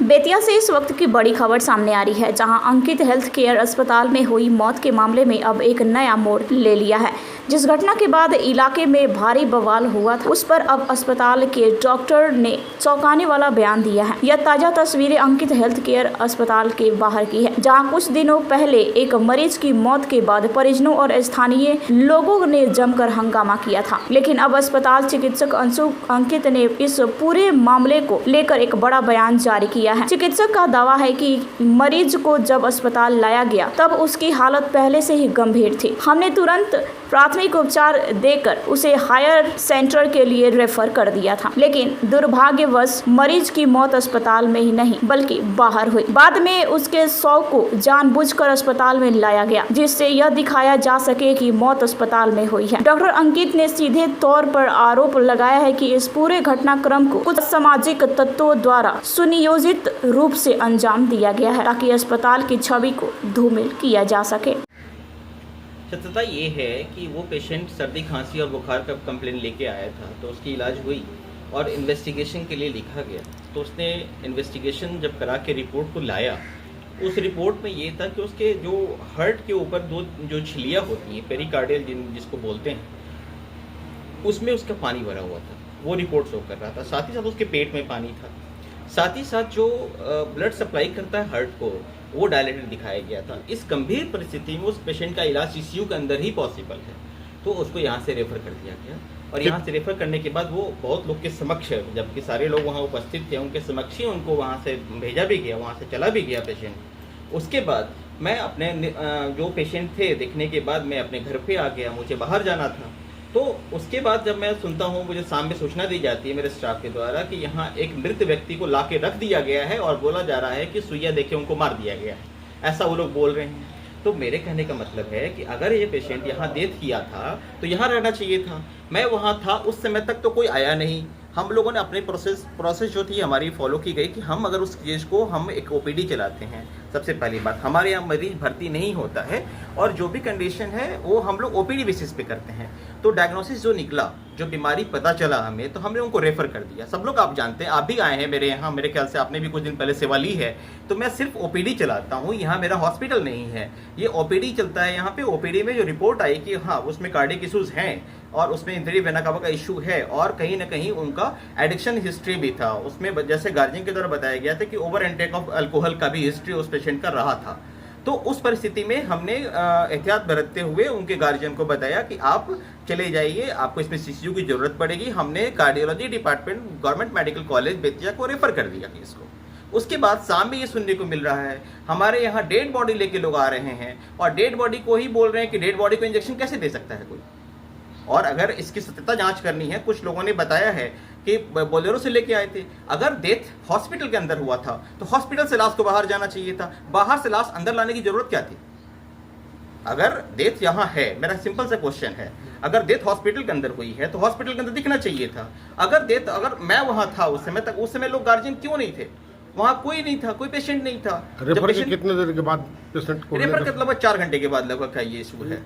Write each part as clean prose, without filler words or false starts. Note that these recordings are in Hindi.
बेतिया से इस वक्त की बड़ी खबर सामने आ रही है, जहां अंकित हेल्थ केयर अस्पताल में हुई मौत के मामले में अब एक नया मोड़ ले लिया है। जिस घटना के बाद इलाके में भारी बवाल हुआ था, उस पर अब अस्पताल के डॉक्टर ने चौंकाने वाला बयान दिया है। यह ताजा तस्वीरें अंकित हेल्थ केयर अस्पताल के बाहर की है, जहां कुछ दिनों पहले एक मरीज की मौत के बाद परिजनों और स्थानीय लोगों ने जमकर हंगामा किया था। लेकिन अब अस्पताल चिकित्सक अंशु अंकित ने इस पूरे मामले को लेकर एक बड़ा बयान जारी किया है। चिकित्सक का दावा है कि मरीज को जब अस्पताल लाया गया तब उसकी हालत पहले से ही गंभीर थी। हमने तुरंत प्राथमिक उपचार देकर उसे हायर सेंटर के लिए रेफर कर दिया था, लेकिन दुर्भाग्यवश मरीज की मौत अस्पताल में ही नहीं बल्कि बाहर हुई। बाद में उसके शव को जानबूझकर अस्पताल में लाया गया, जिससे यह दिखाया जा सके कि मौत अस्पताल में हुई है। डॉक्टर अंकित ने सीधे तौर पर आरोप लगाया है कि इस पूरे घटनाक्रम को कुछ सामाजिक तत्वों द्वारा सुनियोजित रूप से अंजाम दिया गया है, ताकि अस्पताल की छवि को धूमिल किया जा सके। सत्यता ये है कि वो पेशेंट सर्दी खांसी और बुखार का कंप्लेन लेके आया था, तो उसकी इलाज हुई और इन्वेस्टिगेशन के लिए लिखा गया। तो उसने इन्वेस्टिगेशन जब करा के रिपोर्ट को लाया, उस रिपोर्ट में ये था कि उसके जो हार्ट के ऊपर दो जो झिल्लियाँ होती हैं, पेरिकार्डियल जिसको बोलते हैं, उसमें उसका पानी भरा हुआ था। वो रिपोर्ट शो कर रहा था। साथ ही साथ उसके पेट में पानी था। साथ ही साथ जो ब्लड सप्लाई करता है हार्ट को, वो डायलेटेड दिखाया गया था। इस गंभीर परिस्थिति में उस पेशेंट का इलाज सीसीयू के अंदर ही पॉसिबल है, तो उसको यहाँ से रेफर कर दिया गया। और यहाँ से रेफर करने के बाद वो बहुत लोग के समक्ष, जबकि सारे लोग वहाँ उपस्थित थे, उनके समक्ष ही उनको वहाँ से भेजा भी गया, वहाँ से चला भी गया पेशेंट। उसके बाद मैं अपने जो पेशेंट थे देखने के बाद मैं अपने घर पे आ गया, मुझे बाहर जाना था। तो उसके बाद जब मैं सुनता हूँ, मुझे शाम में सूचना दी जाती है मेरे स्टाफ के द्वारा कि यहाँ एक मृत व्यक्ति को लाके रख दिया गया है और बोला जा रहा है कि सुइया देके उनको मार दिया गया है, ऐसा वो लोग बोल रहे हैं। तो मेरे कहने का मतलब है कि अगर ये पेशेंट यहाँ डेथ किया था तो यहाँ रहना चाहिए था। मैं वहाँ था, उस समय तक तो कोई आया नहीं। हम लोगों ने अपनी प्रोसेस जो थी हमारी फॉलो की गई कि हम अगर उस केस को हम एक ओपीडी चलाते हैं। सबसे पहली बात, हमारे यहाँ मरीज भर्ती नहीं होता है और जो भी कंडीशन है वो हम लोग ओपीडी बेसिस पे करते हैं। तो डायग्नोसिस जो निकला, जो बीमारी पता चला हमें, तो हमने उनको रेफर कर दिया। सब लोग आप जानते हैं, आप भी आए हैं मेरे यहाँ, मेरे ख्याल से आपने भी कुछ दिन पहले सेवा ली है। तो मैं सिर्फ ओपीडी चलाता हूँ, यहाँ मेरा हॉस्पिटल नहीं है, ये ओपीडी चलता है। यहाँ पे ओपीडी में जो रिपोर्ट आई कि हाँ उसमें कार्डियक इशूज हैं और उसमें इंद्रिय वेना कावा का इशू है और कहीं ना कहीं उनका एडिक्शन हिस्ट्री भी था। उसमें जैसे गार्जियन के द्वारा बताया गया था कि ओवर इनटेक ऑफ अल्कोहल का भी हिस्ट्री उस पेशेंट का रहा था। तो उस परिस्थिति में हमने एहतियात बरतते हुए उनके गार्जियन को बताया कि आप चले जाइए, आपको इसमें सीसीयू की जरूरत पड़ेगी। हमने cardiology department government medical college Bettiah को रेफर कर दिया केस को। उसके बाद शाम में ये सुनने को मिल रहा है हमारे यहाँ डेड बॉडी लेके लोग आ रहे हैं और डेड बॉडी को ही बोल रहे हैं कि डेड बॉडी को इंजेक्शन कैसे दे सकता है कोई। और अगर इसकी सत्यता जांच करनी है, कुछ लोगों ने बताया है कि बोलेरो से लेके आए थे। अगर डेथ हॉस्पिटल के अंदर हुआ था तो हॉस्पिटल से लाश को बाहर जाना चाहिए था, बाहर से लाश अंदर लाने की जरूरत क्या थी? अगर डेथ यहाँ है, मेरा सिंपल सा क्वेश्चन है, अगर डेथ हॉस्पिटल के अंदर हुई है तो हॉस्पिटल के अंदर दिखना चाहिए था। अगर मैं वहां था उस समय तक, उस समय लोग गार्जियन क्यों नहीं थे? वहाँ कोई नहीं था, कोई पेशेंट नहीं था। रेफर के कितने देर के बाद पेशेंट को रेफर के लगभग 4 घंटे के बाद लगभग का ये इशू है।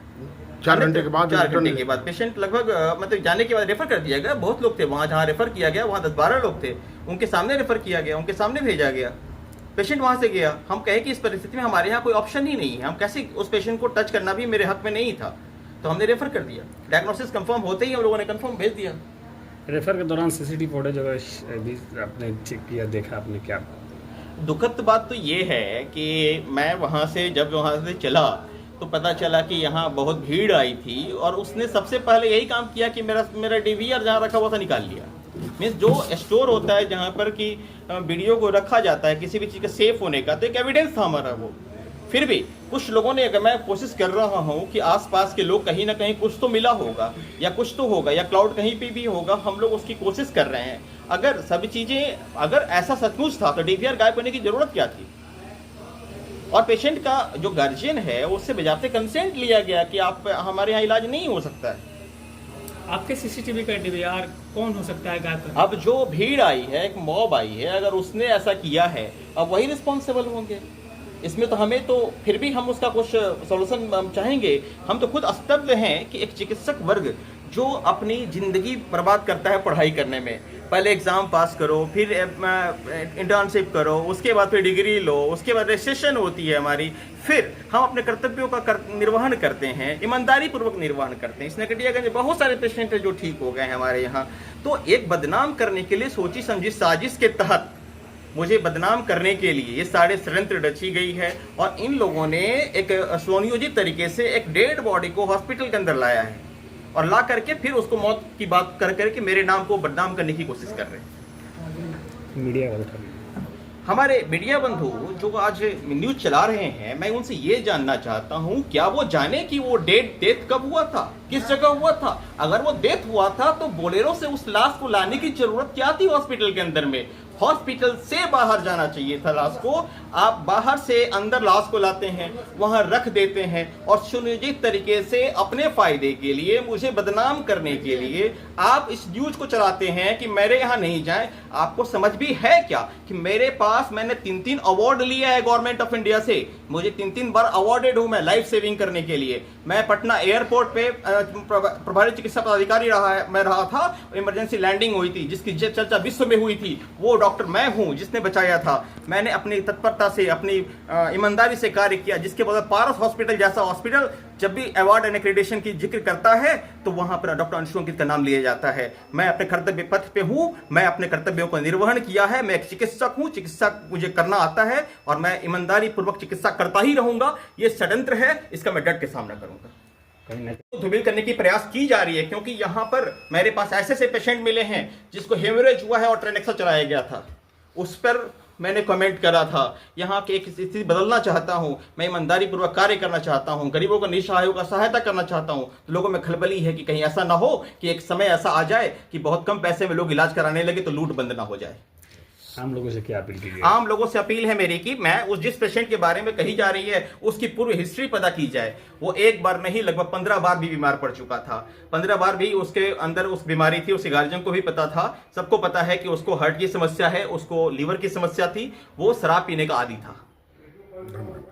4 घंटे के बाद 4 घंटे के बाद पेशेंट लगभग मतलब जाने के बाद रेफर कर दिया गया। बहुत लोग थे वहाँ, जहाँ रेफर किया गया वहाँ 10-12 लोग थे, उनके सामने रेफर किया गया, उनके सामने भेजा गया। पेशेंट वहाँ से गया। हम कहे कि इस परिस्थिति में हमारे यहाँ कोई ऑप्शन ही नहीं है, हम कैसे उस पेशेंट को टच करना भी मेरे हक में नहीं था, तो हमने रेफर कर दिया। डायग्नोसिस कंफर्म होते ही हम लोगों ने कंफर्म भेज दिया। रेफर के दौरान सीसीटीवी फुटेज अगर आपने चेक किया, देखा आपने क्या? दुखद बात तो ये है कि मैं वहाँ से जब वहाँ से चला तो पता चला कि यहाँ बहुत भीड़ आई थी और उसने सबसे पहले यही काम किया कि मेरा डीवीआर जहाँ रखा हुआ था निकाल लिया। मीन्स जो स्टोर होता है जहाँ पर कि वीडियो को रखा जाता है किसी भी चीज़ का सेफ होने का, तो एक एविडेंस था हमारा वो। फिर भी कुछ लोगों ने, अगर मैं कोशिश कर रहा हूँ कि आसपास के लोग कहीं ना कहीं कुछ तो मिला होगा या कुछ तो होगा या क्लाउड कहीं पे भी होगा, हम लोग उसकी कोशिश कर रहे हैं। अगर सभी चीज़ें, अगर ऐसा सचमुच था तो डीवीआर गायब होने की ज़रूरत क्या थी? और पेशेंट का जो गार्जियन है उससे बजाते कंसेंट लिया गया कि आप हमारे यहाँ इलाज नहीं हो सकता है। आपके सीसीटीवी का डीवीआर कौन हो सकता है गायब करने? अब जो भीड़ आई है, एक मॉब आई है, अगर उसने ऐसा किया है अब वही रिस्पॉन्सिबल होंगे। इसमें तो हमें तो फिर भी हम उसका कुछ सॉल्यूशन चाहेंगे। हम तो खुद स्तब्ध हैं कि एक चिकित्सक वर्ग जो अपनी ज़िंदगी बर्बाद करता है पढ़ाई करने में। पहले एग्ज़ाम पास करो, फिर इंटर्नशिप करो, उसके बाद फिर डिग्री लो, उसके बाद रजिस्ट्रेशन होती है हमारी, फिर हम अपने कर्तव्यों का निर्वहन करते हैं, ईमानदारी पूर्वक निर्वहन करते हैं। इस नरकटियागंज में बहुत सारे पेशेंट हैं जो ठीक हो गए हैं हमारे यहाँ। तो एक बदनाम करने के लिए सोची समझी साजिश के तहत मुझे बदनाम करने के लिए ये सारे षड्यंत्र रची गई है, और इन लोगों ने एक सुनियोजित तरीके से एक डेड बॉडी को हॉस्पिटल के अंदर लाया है और ला करके फिर उसको मौत की बात कर करके मेरे नाम को बदनाम करने की कोशिश कर रहे हैं। मीडिया वाले हमारे मीडिया बंधु जो आज न्यूज चला रहे हैं, मैं उनसे ये जानना चाहता हूँ, क्या वो जाने कि वो डेथ कब हुआ था, किस जगह हुआ था? अगर वो डेथ हुआ था तो बोलेरो से उस लाश को लाने की जरूरत क्या थी हॉस्पिटल के अंदर में? हॉस्पिटल से बाहर जाना चाहिए था लाश को। आप बाहर से अंदर लाश को लाते हैं, वहां रख देते हैं, और सुनियोजित तरीके से अपने फायदे के लिए, मुझे बदनाम करने के लिए आप इस न्यूज को चलाते हैं कि मेरे यहाँ नहीं जाएं। आपको समझ भी है क्या कि मेरे पास मैंने 3 अवार्ड लिया है गवर्नमेंट ऑफ इंडिया से, मुझे 3 बार अवार्डेड हूं मैं लाइफ सेविंग करने के लिए। मैं पटना एयरपोर्ट पे प्रभारी चिकित्सा पदाधिकारी रहा था, इमरजेंसी लैंडिंग हुई थी जिसकी चर्चा विश्व में हुई थी, वो डॉक्टर मैं हूं जिसने बचाया था। मैंने अपनी तत्परता से, अपनी ईमानदारी से कार्य किया, जिसके बदौलत पारस हॉस्पिटल जैसा हॉस्पिटल जब भी अवार्ड एंड एक्रेडिटेशन की जिक्र करता है तो वहां पर डॉक्टर अंशु अंकित का नाम लिया जाता है। मैं अपने कर्तव्य पथ पे हूं, मैं अपने कर्तव्यों को निर्वहन किया है, मैं एक चिकित्सक हूं, चिकित्सा मुझे करना आता है और मैं ईमानदारी पूर्वक चिकित्सा करता ही रहूंगा। ये षड्यंत्र है, इसका मैं डट के सामना करूंगा। धूमिल करने की प्रयास की जा रही है, क्योंकि यहाँ पर मेरे पास ऐसे पेशेंट मिले हैं जिसको हेमरेज हुआ है और ट्रेनेक्सा चलाया गया था, उस पर मैंने कमेंट करा था। यहाँ की एक स्थिति बदलना चाहता हूँ, मैं ईमानदारी पूर्वक कार्य करना चाहता हूँ, गरीबों को निसहायों का सहायता करना चाहता हूँ। तो लोगों में खलबली है कि कहीं ऐसा ना हो कि एक समय ऐसा आ जाए कि बहुत कम पैसे में लोग इलाज कराने लगे तो लूट बंद ना हो जाए। आम लोगों से क्या अपील की? आम लोगों से अपील है मेरी कि मैं उस जिस पेशेंट के बारे में कही जा रही है उसकी पूर्व हिस्ट्री पता की जाए। वो एक बार नहीं, लगभग 15 बार भी बीमार पड़ चुका था। 15 बार भी उसके अंदर उस बीमारी थी, उसके गार्जियन को भी पता था, सबको पता है कि उसको हार्ट की समस्या है, उसको लीवर की समस्या थी, वो शराब पीने का आदी था।